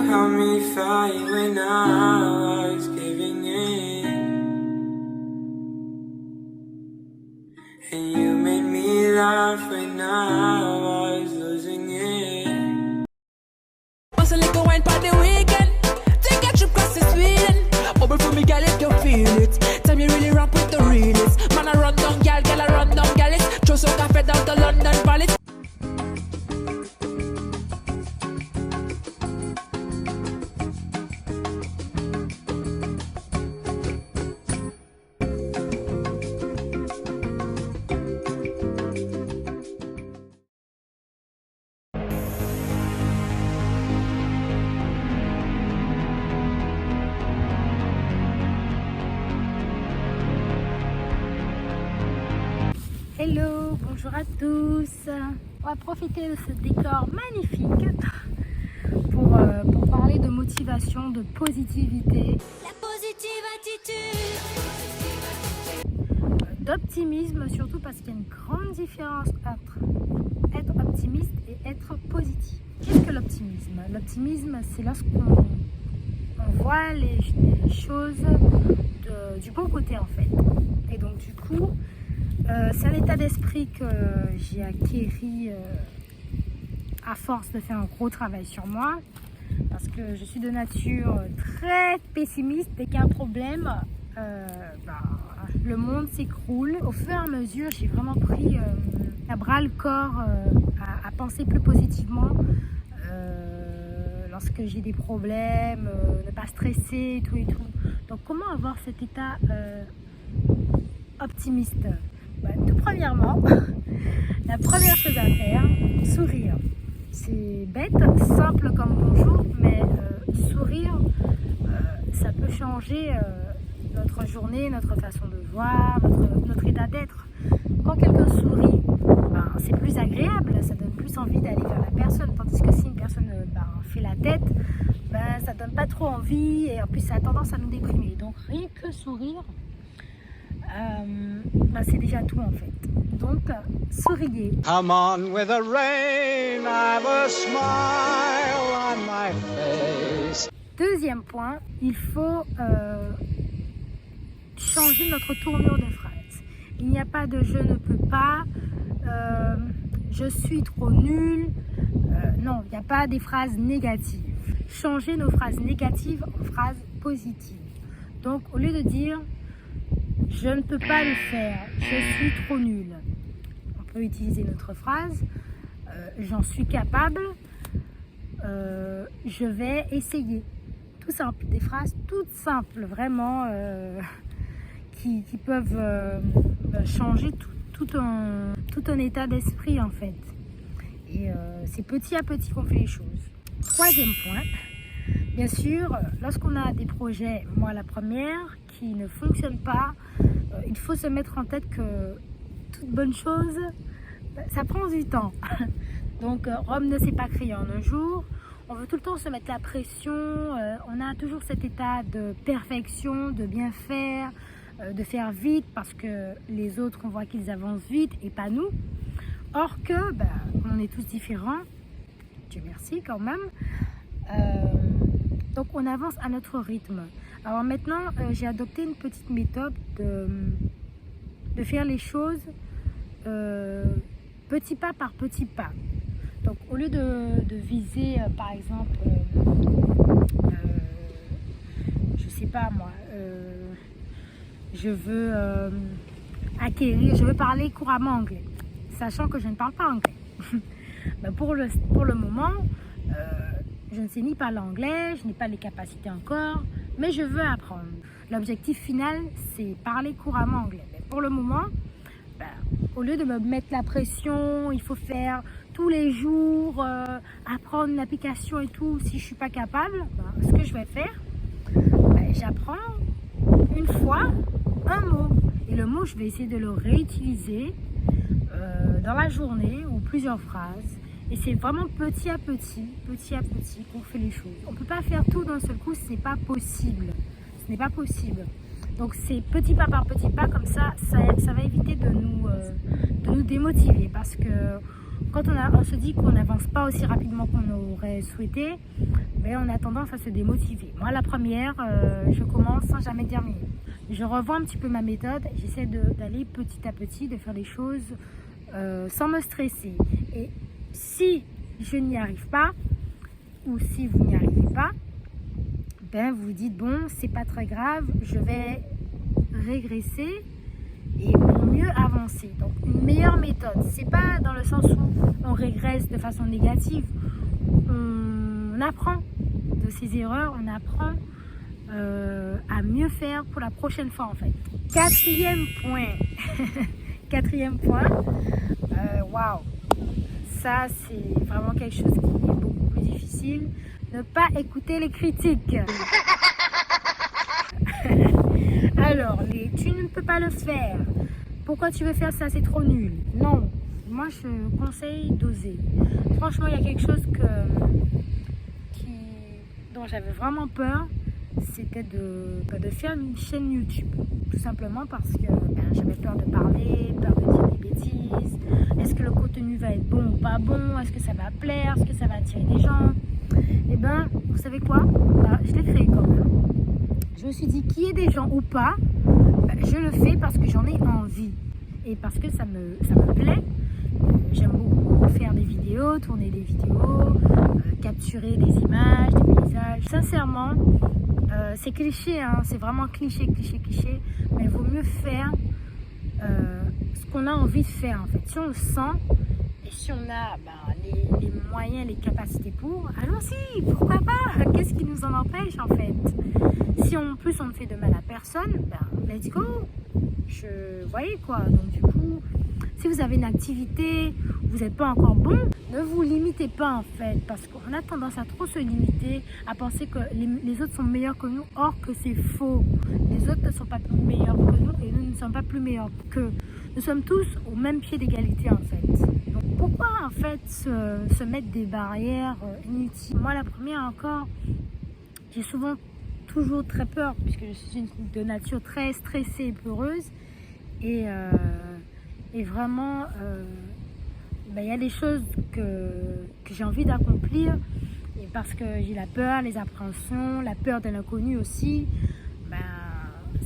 helped me fight when I was giving in, and you made me laugh when I was losing it. Once a little wine for the weekend, take a trip across the Sweden. Bubble for me, girl, if you feel it. Tell me really rock with the realest. Man, I run down, girl, I run down, girl. Throw some cafe down to London Valley. Hello, bonjour à tous. On va profiter de ce décor magnifique pour parler de motivation, de positivité, La positive attitude, d'optimisme, surtout parce qu'il y a une grande différence entre être optimiste et être positif. Qu'est-ce que l'optimisme? L'optimisme, c'est lorsqu'on voit les choses du bon côté en fait. Et donc du coup, c'est un état d'esprit que j'ai acquéri à force de faire un gros travail sur moi, parce que je suis de nature très pessimiste. Dès qu'il y a un problème, le monde s'écroule. Au fur et à mesure, j'ai vraiment pris à bras le corps à penser plus positivement lorsque j'ai des problèmes, ne pas stresser et tout et tout. Donc comment avoir cet état optimiste? Tout premièrement, la première chose à faire, sourire. C'est bête, simple comme bonjour, mais sourire, ça peut changer notre journée, notre façon de voir, notre état d'être. Quand quelqu'un sourit, c'est plus agréable, ça donne plus envie d'aller vers la personne, tandis que si une personne fait la tête, ça donne pas trop envie et en plus ça a tendance à nous déprimer. Donc rien que sourire, c'est déjà tout en fait. Donc souriez. Come on with the rain, I've a smile on my face. Deuxième point, il faut changer notre tournure de phrase. Il n'y a pas de je ne peux pas, je suis trop nul. Non, il n'y a pas des phrases négatives. Changer nos phrases négatives en phrases positives. Donc au lieu de dire je ne peux pas le faire, je suis trop nul, on peut utiliser notre phrase j'en suis capable, je vais essayer. Tout simple, des phrases toutes simples, vraiment qui peuvent changer tout un état d'esprit en fait. Et c'est petit à petit qu'on fait les choses. Troisième point, bien sûr, lorsqu'on a des projets, moi la première, qui ne fonctionnent pas, il faut se mettre en tête que toute bonne chose, ça prend du temps. Donc Rome ne s'est pas créé en un jour. On veut tout le temps se mettre la pression, on a toujours cet état de perfection, de bien faire, de faire vite parce que les autres, on voit qu'ils avancent vite et pas nous. Or que, on est tous différents, Dieu merci quand même. Donc on avance à notre rythme. Alors maintenant, j'ai adopté une petite méthode de faire les choses petit pas par petit pas. Donc au lieu de viser par exemple, je sais pas moi, je veux je veux parler couramment anglais, sachant que je ne parle pas anglais. Pour le moment, je ne sais ni parler anglais, je n'ai pas les capacités encore, mais je veux apprendre. L'objectif final, c'est parler couramment anglais. Mais pour le moment, au lieu de me mettre la pression, il faut faire tous les jours, apprendre une application et tout, si je ne suis pas capable, ce que je vais faire, j'apprends une fois un mot. Et le mot, je vais essayer de le réutiliser dans la journée ou plusieurs phrases. Et c'est vraiment petit à petit qu'on fait les choses. On ne peut pas faire tout d'un seul coup, ce n'est pas possible. Ce n'est pas possible. Donc c'est petit pas par petit pas, comme ça va éviter de nous démotiver. Parce que quand on se dit qu'on n'avance pas aussi rapidement qu'on aurait souhaité, ben, on a tendance à se démotiver. Moi, la première, je commence sans jamais terminer. Je revois un petit peu ma méthode, j'essaie d'aller petit à petit, de faire les choses sans me stresser. Et si je n'y arrive pas, ou si vous n'y arrivez pas, ben vous dites bon, c'est pas très grave, je vais régresser et pour mieux avancer. Donc une meilleure méthode, c'est pas dans le sens où on régresse de façon négative, on apprend de ses erreurs, on apprend à mieux faire pour la prochaine fois en fait. Quatrième point, waouh, ça c'est vraiment quelque chose qui est beaucoup plus difficile, ne pas écouter les critiques. Alors, tu ne peux pas le faire. Pourquoi tu veux faire ça? C'est trop nul. Non, moi je conseille d'oser. Franchement, il y a quelque chose dont j'avais vraiment peur, c'était de faire une chaîne YouTube. Tout simplement parce que j'avais peur de parler, peur de dire des bêtises. Est-ce que le contenu va être bon ou pas bon? Est-ce que ça va plaire? Est-ce que ça va attirer des gens? Et vous savez quoi? Je l'ai créé quand même. Je me suis dit qu'il y ait des gens ou pas, je le fais parce que j'en ai envie et parce que ça me plaît. J'aime beaucoup faire des vidéos, tourner des vidéos, capturer des images, des paysages. Sincèrement, c'est cliché, hein, c'est vraiment cliché, mais il vaut mieux faire ce qu'on a envie de faire en fait. Si on le sent et si on a les moyens, les capacités pour, allons-y, pourquoi pas? Qu'est-ce qui nous en empêche en fait? Si en plus on ne fait de mal à personne, let's go. Voyez quoi, donc du coup, si vous avez une activité, vous n'êtes pas encore bon, ne vous limitez pas en fait, parce qu'on a tendance à trop se limiter, à penser que les autres sont meilleurs que nous, or que c'est faux. Les autres ne sont pas plus meilleurs que nous et nous ne sommes pas plus meilleurs qu'eux. Nous sommes tous au même pied d'égalité en fait. Donc pourquoi en fait se mettre des barrières inutiles? Moi la première encore, j'ai toujours très peur, puisque je suis de nature très stressée et peureuse. Et vraiment, il y a des choses que j'ai envie d'accomplir. Et parce que j'ai la peur, les appréhensions, la peur de l'inconnu aussi,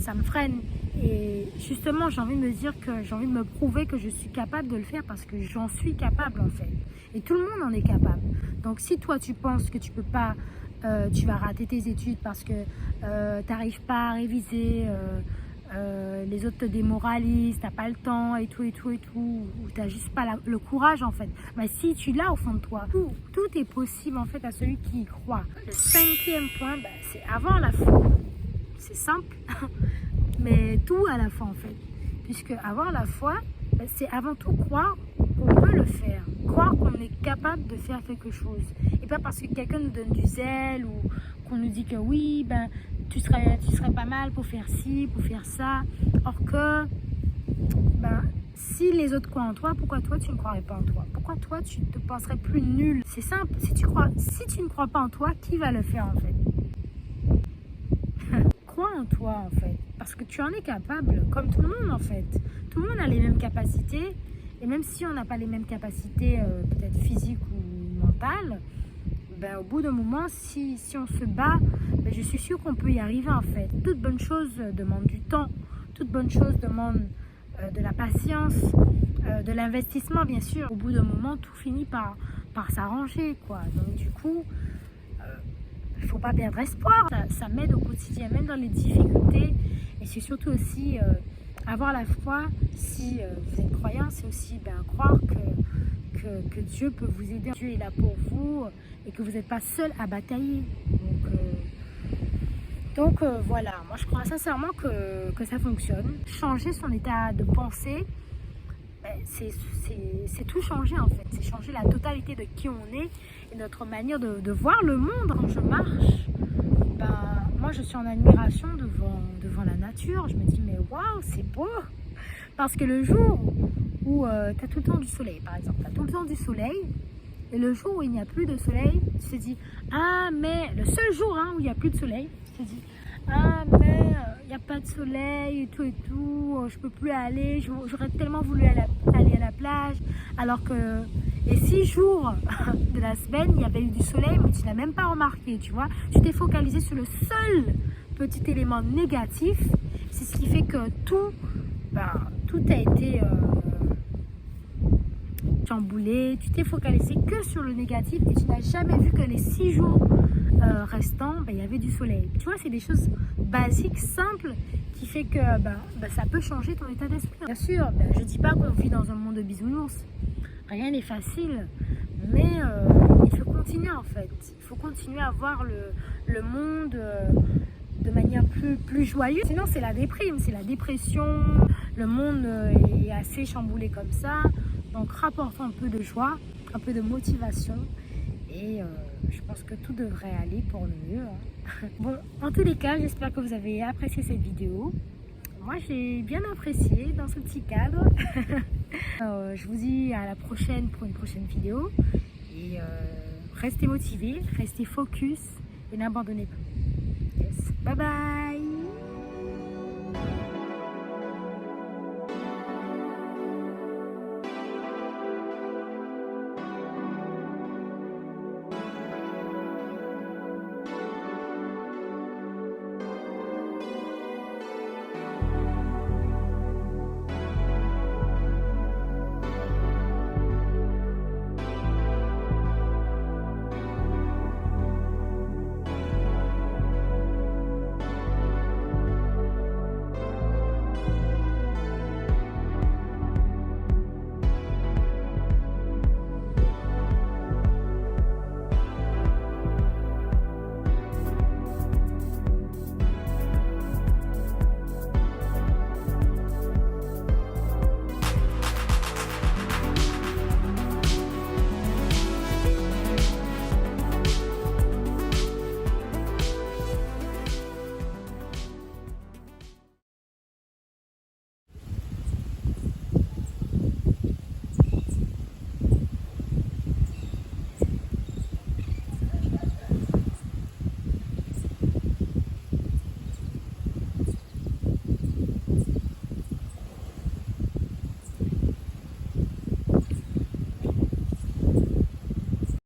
ça me freine. Et justement, j'ai envie de me dire que j'ai envie de me prouver que je suis capable de le faire parce que j'en suis capable en fait. Et tout le monde en est capable. Donc si toi tu penses que tu peux pas, tu vas rater tes études parce que tu n'arrives pas à réviser, les autres te démoralisent, t'as pas le temps et tout, ou t'as juste pas le courage en fait. Si tu l'as au fond de toi, tout est possible en fait à celui qui y croit. Le cinquième point, c'est avoir la foi. C'est simple, mais tout à la fois en fait. Puisque avoir la foi, c'est avant tout croire qu'on peut le faire, croire qu'on est capable de faire quelque chose. Et pas parce que quelqu'un nous donne du zèle ou qu'on nous dit que oui, tu serais pas mal pour faire ci, pour faire ça. Or que, si les autres croient en toi, pourquoi toi tu ne croirais pas en toi? Pourquoi toi tu te penserais plus nul? C'est simple, si tu ne crois pas en toi, qui va le faire en fait? Crois en toi en fait, parce que tu en es capable, comme tout le monde en fait. Tout le monde a les mêmes capacités, et même si on n'a pas les mêmes capacités peut-être physiques ou mentales, au bout d'un moment, si on se bat, je suis sûre qu'on peut y arriver en fait. Toute bonne chose demande du temps, toute bonne chose demande de la patience, de l'investissement bien sûr. Au bout d'un moment, tout finit par s'arranger quoi. Donc du coup, il ne faut pas perdre espoir. Ça m'aide au quotidien, même dans les difficultés. Et c'est surtout aussi avoir la foi. Si vous êtes croyant, c'est aussi croire que Dieu peut vous aider. Dieu est là pour vous et que vous n'êtes pas seul à batailler. Donc voilà, moi je crois sincèrement que ça fonctionne. Changer son état de pensée, c'est tout changer en fait. C'est changer la totalité de qui on est et notre manière de voir le monde. Quand je marche, moi je suis en admiration devant la nature. Je me dis mais waouh, c'est beau. Parce que le jour où tu as tout le temps du soleil, par exemple, tu as tout le temps du soleil, et le jour où il n'y a plus de soleil, tu te dis ah mais le seul jour où il n'y a plus de soleil, tu te dis ah mais il n'y a pas de soleil et tout, je peux plus aller, j'aurais tellement voulu aller à la plage, alors que Et 6 jours de la semaine, il y avait eu du soleil, mais tu n'as même pas remarqué, tu vois. Tu t'es focalisé sur le seul petit élément négatif. C'est ce qui fait que tout a été chamboulé. Tu t'es focalisé que sur le négatif et tu n'as jamais vu que les 6 jours restants, il y avait du soleil. Tu vois, c'est des choses basiques, simples, qui fait que ça peut changer ton état d'esprit. Bien sûr, je ne dis pas qu'on vit dans un monde de bisounours. Rien n'est facile, mais il faut continuer en fait. Il faut continuer à voir le monde de manière plus joyeuse. Sinon, c'est la déprime, c'est la dépression. Le monde est assez chamboulé comme ça. Donc, rapportons un peu de joie, un peu de motivation. Et je pense que tout devrait aller pour le mieux. Bon, en tous les cas, j'espère que vous avez apprécié cette vidéo. Moi, j'ai bien apprécié dans ce petit cadre. Je vous dis à la prochaine pour une prochaine vidéo. Et restez motivés, restez focus et n'abandonnez pas. Yes. Bye bye.